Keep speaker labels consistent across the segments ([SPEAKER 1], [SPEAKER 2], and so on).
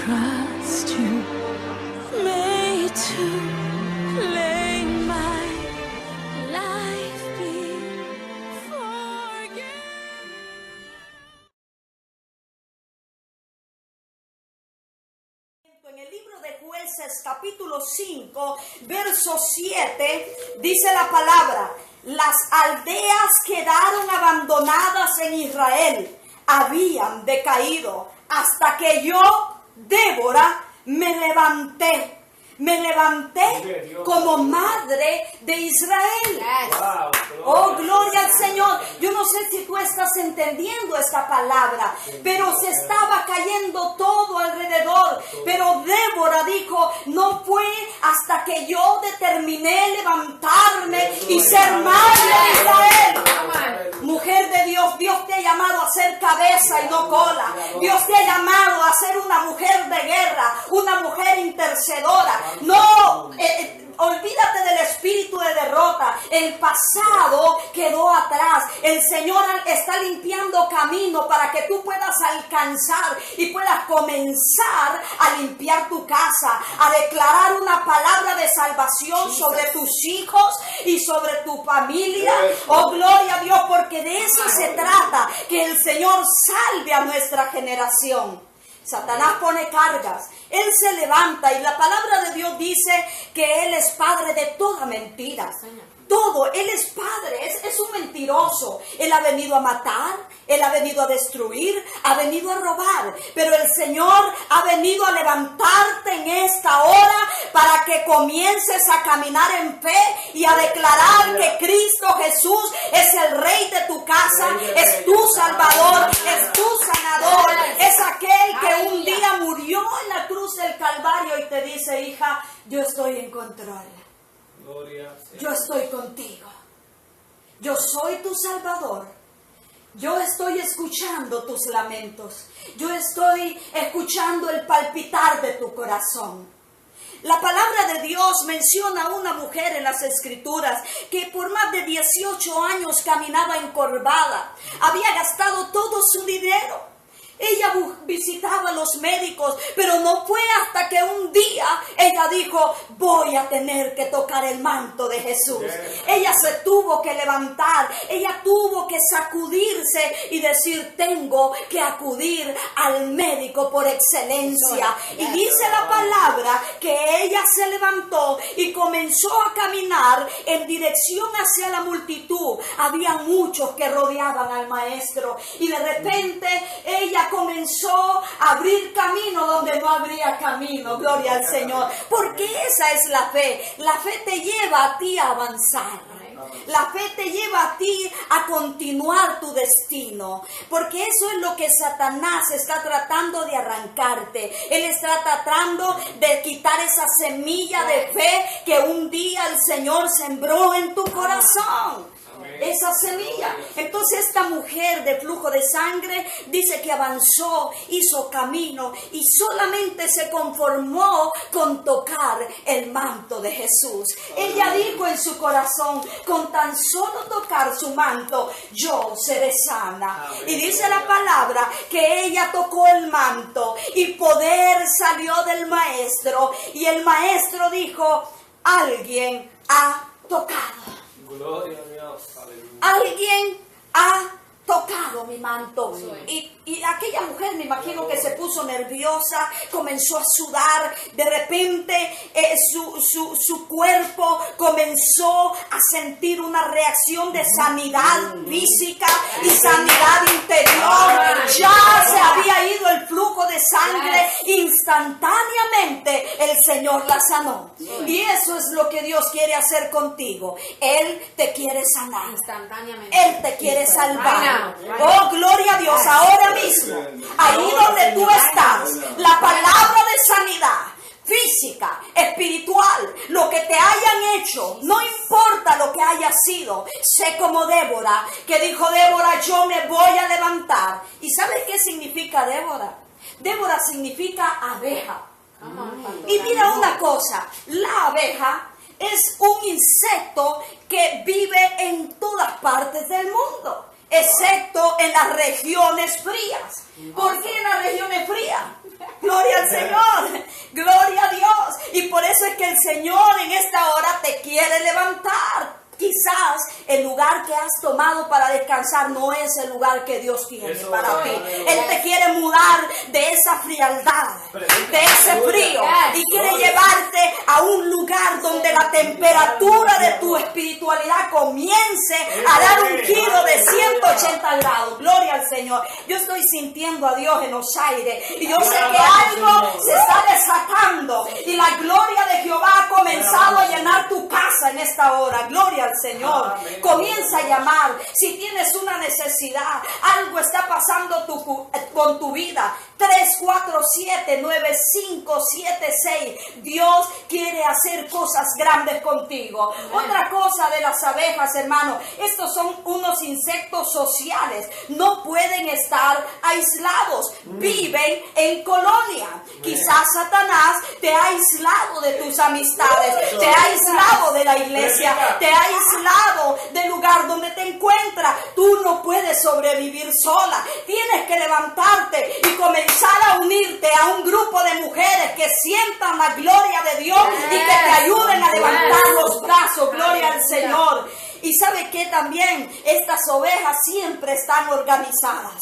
[SPEAKER 1] trust you, made to lay my life before you.
[SPEAKER 2] En el libro de Jueces, capítulo 5, verso 7, dice la palabra: las aldeas quedaron abandonadas en Israel, habían decaído, hasta que yo, Débora, me levanté como madre de Israel. Oh, gloria al Señor. Yo no sé si tú estás entendiendo esta palabra, pero se estaba cayendo todo alrededor. Pero Débora dijo: no fue hasta que yo determiné levantarme y ser madre de Israel. Mujer de Dios, Dios te ha llamado a ser cabeza y no cola. Dios te ha llamado a ser una mujer de guerra, una mujer intercedora. No, olvídate del espíritu de derrota. El pasado quedó atrás. El Señor está limpiando camino para que tú puedas alcanzar y puedas comenzar a limpiar tu casa, a declarar una palabra de salvación sobre tus hijos y sobre tu familia. Oh, gloria a Dios, porque de eso se trata, que el Señor salve a nuestra generación. Satanás pone cargas, él se levanta, y la palabra de Dios dice que él es padre de toda mentira. Todo, él es padre, es un mentiroso. Él ha venido a matar, él ha venido a destruir, ha venido a robar. Pero el Señor ha venido a levantarte en esta hora para que comiences a caminar en fe y a declarar que Cristo Jesús es el Rey de tu casa, es tu Salvador, es tu sanador, es aquel que un día murió en la cruz del Calvario y te dice: hija, yo estoy en control. Yo estoy contigo. Yo soy tu Salvador. Yo estoy escuchando tus lamentos. Yo estoy escuchando el palpitar de tu corazón. La palabra de Dios menciona a una mujer en las Escrituras que por más de 18 años caminaba encorvada. Había gastado todo su dinero. Ella visitaba a los médicos, pero no fue hasta que un día ella dijo: voy a tener que tocar el manto de Jesús. Ella se tuvo que levantar, ella tuvo que sacudirse y decir: tengo que acudir al médico por excelencia. Y dice la palabra que ella se levantó y comenzó a caminar en dirección hacia la multitud. Había muchos que rodeaban al maestro, y de repente ella comenzó a abrir camino donde no habría camino. Gloria al Señor, porque esa es la fe. La fe te lleva a ti a avanzar. La fe te lleva a ti a continuar tu destino, porque eso es lo que Satanás está tratando de arrancarte. Él está tratando de quitar esa semilla de fe que un día el Señor sembró en tu corazón. Esa semilla. Entonces esta mujer de flujo de sangre dice que avanzó, hizo camino y solamente se conformó con tocar el manto de Jesús. Ella dijo en su corazón: con tan solo tocar su manto yo seré sana. Y dice la palabra que ella tocó el manto y poder salió del maestro, y el maestro dijo: alguien ha tocado.
[SPEAKER 3] Gloria a Dios.
[SPEAKER 2] Alguien ha tocado mi manto. Y aquella mujer, me imagino que se puso nerviosa, comenzó a sudar. De repente su cuerpo comenzó a sentir una reacción de sanidad física y sanidad interior. Ya se había ido el flujo de sangre. Instantáneamente el Señor la sanó. Y eso es lo que Dios quiere hacer contigo. Él te quiere sanar.
[SPEAKER 4] Instantáneamente.
[SPEAKER 2] Él te quiere salvar. Oh, gloria a Dios. Ahora mismo, ahí donde tú estás, la palabra de sanidad física, espiritual, lo que te hayan hecho, no importa lo que haya sido. Sé como Débora, que dijo: Débora, yo me voy a levantar. ¿Y sabes qué significa Débora? Débora significa abeja. Y mira una cosa, la abeja es un insecto que vive en todas partes del mundo, excepto en las regiones frías. ¿Por qué en las regiones frías? Gloria al Señor. Señor en esta hora te quiere levantar. Quizás el lugar que has tomado para descansar no es el lugar que Dios quiere para ti. Él te quiere mudar de esa frialdad, de ese frío, y quiere llevarte a un lugar donde la temperatura de tu espiritualidad comience a dar un giro de 180 grados. Gloria al Señor. Yo estoy sintiendo a Dios en los aires y yo sé que algo se está desatando y la gloria de Jehová ha comenzado a llenar tu casa en esta hora. Gloria al Señor. Comienza a llamar. Si tienes una necesidad, algo está pasando con tu vida. 347-9576. Dios quiere hacer cosas grandes contigo. Otra cosa de las abejas, hermano, estos son unos insectos sociales. No pueden estar aislados. Viven en colonia. Quizás Satanás te ha aislado de tus amistades, te ha aislado de la iglesia, te ha aislado del lugar donde te encuentras. Tú no puedes sobrevivir sola. Tienes que levantarte y comenzar a unirte a un grupo de mujeres que sientan la gloria de Dios y que te ayuden a levantar los brazos. Gloria al Señor. Y sabe que también estas ovejas siempre están organizadas.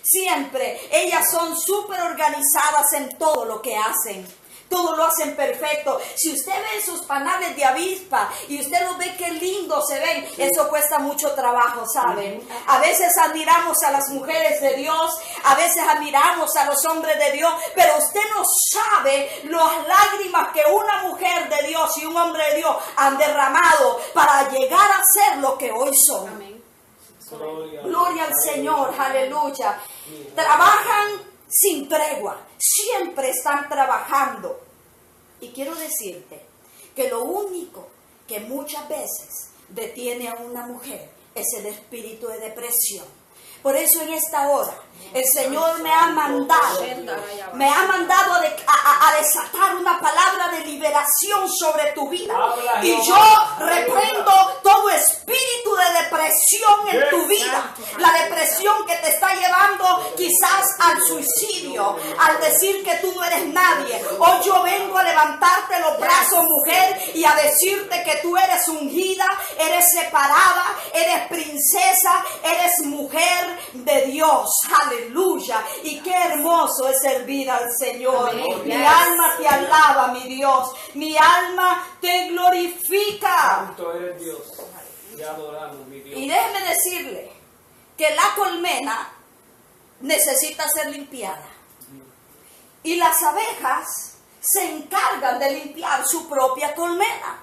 [SPEAKER 2] Siempre. Ellas son súper organizadas en todo lo que hacen. Todo lo hacen perfecto. Si usted ve sus panales de avispa y usted los ve qué lindo se ven, eso cuesta mucho trabajo, ¿saben? A veces admiramos a las mujeres de Dios, a veces admiramos a los hombres de Dios, pero usted no sabe las lágrimas que una mujer de Dios y un hombre de Dios han derramado para llegar a ser lo que hoy son. Amén. Gloria al Señor, aleluya. Trabajan sin tregua, siempre están trabajando. Y quiero decirte que lo único que muchas veces detiene a una mujer es el espíritu de depresión. Por eso en esta hora el Señor me ha mandado a desatar una palabra de liberación sobre tu vida. Y yo reprendo todo espíritu de depresión en tu vida. La depresión que te está llevando quizás al suicidio, al decir que tú no eres nadie. Hoy yo vengo a levantarte los brazos, mujer, y a decirte que tú eres ungida, eres separada, eres princesa, eres mujer de Dios. Aleluya. Y qué hermoso es servir al Señor. Amén. Mi alma te alaba, mi Dios. Mi alma te glorifica.
[SPEAKER 3] Santo eres Dios. Te adoramos, mi Dios.
[SPEAKER 2] Y déjeme decirle que la colmena necesita ser limpiada. Y las abejas se encargan de limpiar su propia colmena.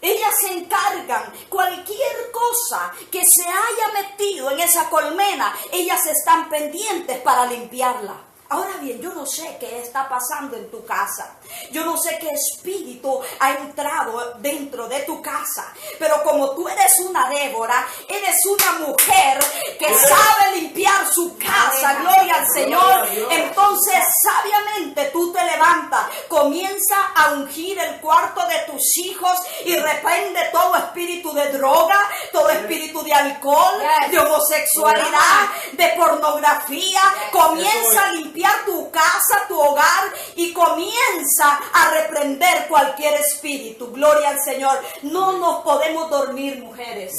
[SPEAKER 2] Ellas se encargan, cualquier cosa que se haya metido en esa colmena, ellas están pendientes para limpiarla. Ahora bien, yo no sé qué está pasando en tu casa. Yo no sé qué espíritu ha entrado dentro de tu casa. Pero como tú eres una Débora, eres una mujer que sabe limpiar su casa, gloria al Señor. Entonces, sabiamente tú te levantas, comienza a ungir el cuarto de tus hijos y reprende todo espíritu de droga, todo espíritu de alcohol, de homosexualidad, de pornografía. Comienza a limpiar tu casa, tu hogar, y comienza a reprender cualquier espíritu. Gloria al Señor. No nos podemos dormir, mujeres.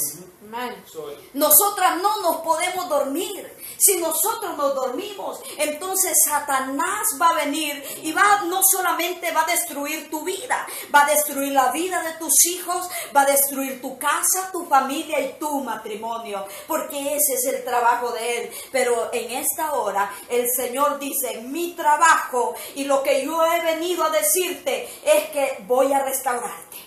[SPEAKER 2] Nosotras no nos podemos dormir. Si nosotros nos dormimos, entonces Satanás va a venir y no solamente va a destruir tu vida, va a destruir la vida de tus hijos, va a destruir tu casa, tu familia y tu matrimonio, porque ese es el trabajo de él. Pero en esta hora el Señor dice: mi trabajo y lo que yo he venido a decirte es que voy a restaurarte,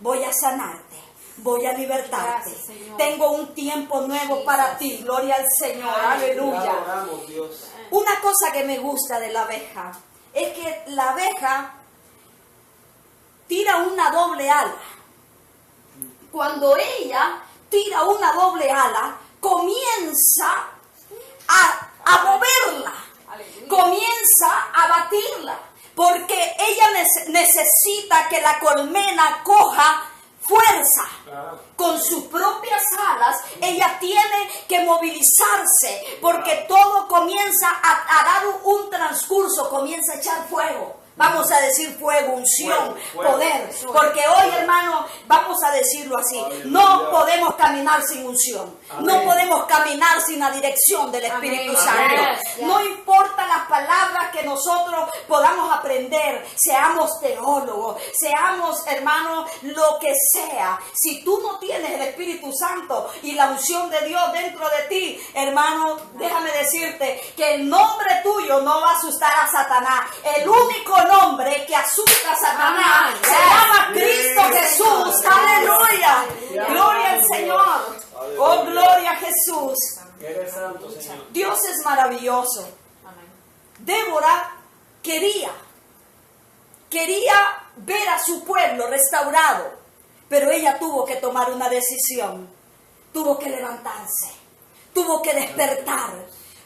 [SPEAKER 2] voy a sanarte, voy a libertarte. Gracias, tengo un tiempo nuevo para ti. Gloria al Señor. Aleluya. Una cosa que me gusta de la abeja es que la abeja tira una doble ala. Cuando ella tira una doble ala, comienza a moverla, comienza a batirla, porque ella necesita que la colmena coja fuerza. Con sus propias alas ella tiene que movilizarse, porque todo comienza a dar un transcurso, comienza a echar fuego. Vamos a decir fuego, unción,
[SPEAKER 3] Fuego.
[SPEAKER 2] poder. Porque hoy, hermano, vamos a decirlo así.
[SPEAKER 3] Aleluya.
[SPEAKER 2] No podemos caminar sin unción.
[SPEAKER 3] Amén.
[SPEAKER 2] No podemos caminar sin la dirección del Espíritu
[SPEAKER 4] Amén.
[SPEAKER 2] Santo.
[SPEAKER 4] Amén.
[SPEAKER 2] No importa las palabras que nosotros podamos aprender. Seamos teólogos, seamos, hermano, lo que sea. Si tú no tienes el Espíritu Santo y la unción de Dios dentro de ti, hermano, déjame decirte que el nombre tuyo no va a asustar a Satanás. El único nombre que asusta a Satanás
[SPEAKER 4] Amén.
[SPEAKER 2] se llama Cristo
[SPEAKER 3] Yes.
[SPEAKER 2] Jesús. Aleluya.
[SPEAKER 3] Aleluya.
[SPEAKER 2] Gloria al Señor. Oh,
[SPEAKER 3] Aleluya.
[SPEAKER 2] gloria a Jesús.
[SPEAKER 3] Eres santo, Señor.
[SPEAKER 2] Dios es maravilloso. Débora quería ver a su pueblo restaurado, pero ella tuvo que tomar una decisión, tuvo que levantarse, tuvo que despertar.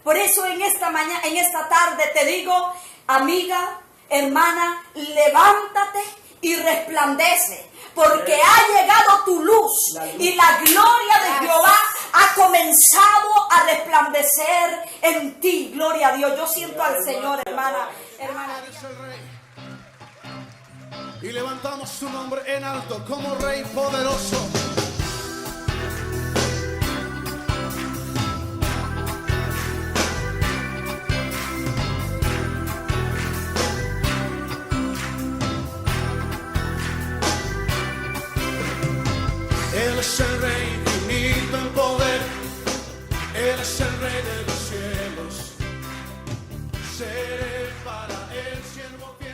[SPEAKER 2] Por eso en esta mañana, en esta tarde te digo, amiga, hermana, levántate y resplandece, porque ha llegado tu luz y la gloria de Jehová ha comenzado a resplandecer en ti. Gloria a Dios. Yo siento al Señor, hermana.
[SPEAKER 5] Eres el Rey. Y levantamos su nombre en alto como Rey poderoso. Él es el Rey infinito en poder. Él es el Rey de los cielos. Seré para él siervo fiel.